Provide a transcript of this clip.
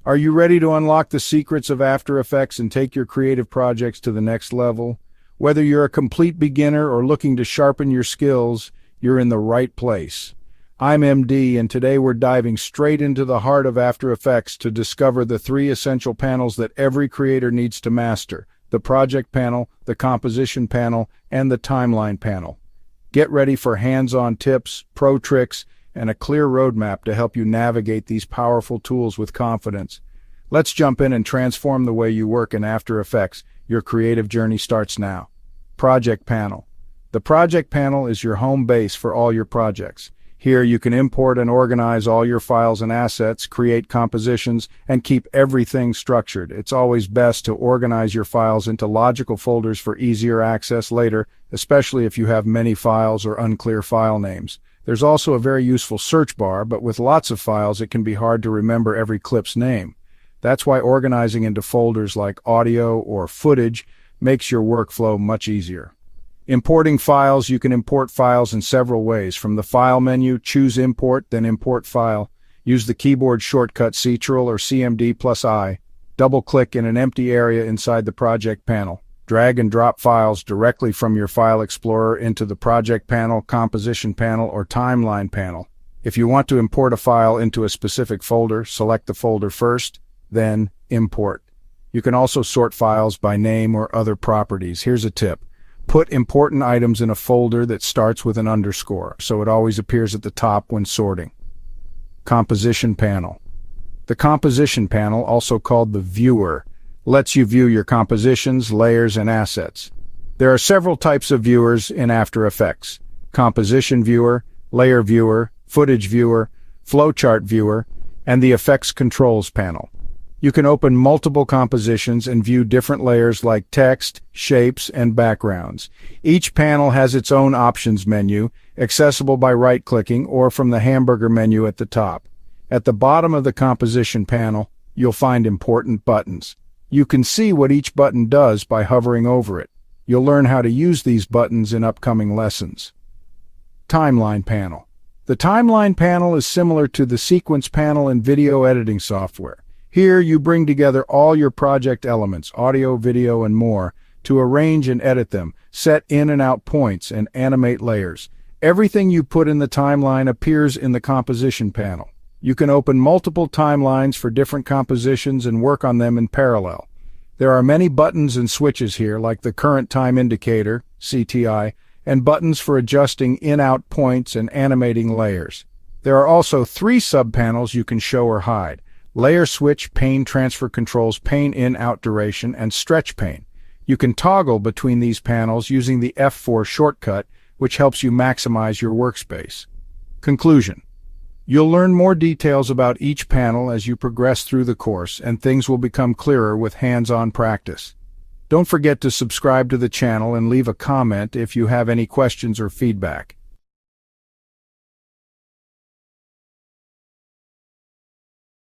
Are you ready to unlock the secrets of After Effects and take your creative projects to the next level? Whether you're a complete beginner or looking to sharpen your skills, you're in the right place. I'm MD, and today we're diving straight into the heart of After Effects to discover the 3 essential panels that every creator needs to master: the project panel, the composition panel, and the timeline panel. Get ready for hands-on tips, pro tricks, and a clear roadmap to help you navigate these powerful tools with confidence. Let's jump in and transform the way you work in After Effects. Your creative journey starts now. Project panel. The project panel is your home base for all your projects. Here you can import and organize all your files and assets, create compositions, and keep everything structured. It's always best to organize your files into logical folders for easier access later, especially if you have many files or unclear file names. There's also a very useful search bar, but with lots of files it can be hard to remember every clip's name. That's why organizing into folders like audio or footage makes your workflow much easier. Importing files. You can import files in several ways. From the File menu, choose Import, then Import File. Use the keyboard shortcut Ctrl or CMD+I. Double-click in an empty area inside the project panel. Drag and drop files directly from your File Explorer into the project panel, composition panel, or timeline panel. If you want to import a file into a specific folder, select the folder first, then Import. You can also sort files by name or other properties. Here's a tip. Put important items in a folder that starts with an underscore, so it always appears at the top when sorting. Composition panel. The composition panel, also called the viewer, lets you view your compositions, layers, and assets. There are several types of viewers in After Effects: composition viewer, layer viewer, footage viewer, flowchart viewer, and the effects controls panel. You can open multiple compositions and view different layers like text, shapes, and backgrounds. Each panel has its own options menu, accessible by right-clicking or from the hamburger menu at the top. At the bottom of the composition panel, you'll find important buttons. You can see what each button does by hovering over it. You'll learn how to use these buttons in upcoming lessons. Timeline panel. The timeline panel is similar to the sequence panel in video editing software. Here you bring together all your project elements, audio, video, and more, to arrange and edit them, set in and out points, and animate layers. Everything you put in the timeline appears in the composition panel. You can open multiple timelines for different compositions and work on them in parallel. There are many buttons and switches here, like the current time indicator, CTI, and buttons for adjusting in-out points and animating layers. There are also 3 subpanels you can show or hide: layer switch, pane transfer controls, pane in-out duration, and stretch pane. You can toggle between these panels using the F4 shortcut, which helps you maximize your workspace. Conclusion. You'll learn more details about each panel as you progress through the course, and things will become clearer with hands-on practice. Don't forget to subscribe to the channel and leave a comment if you have any questions or feedback.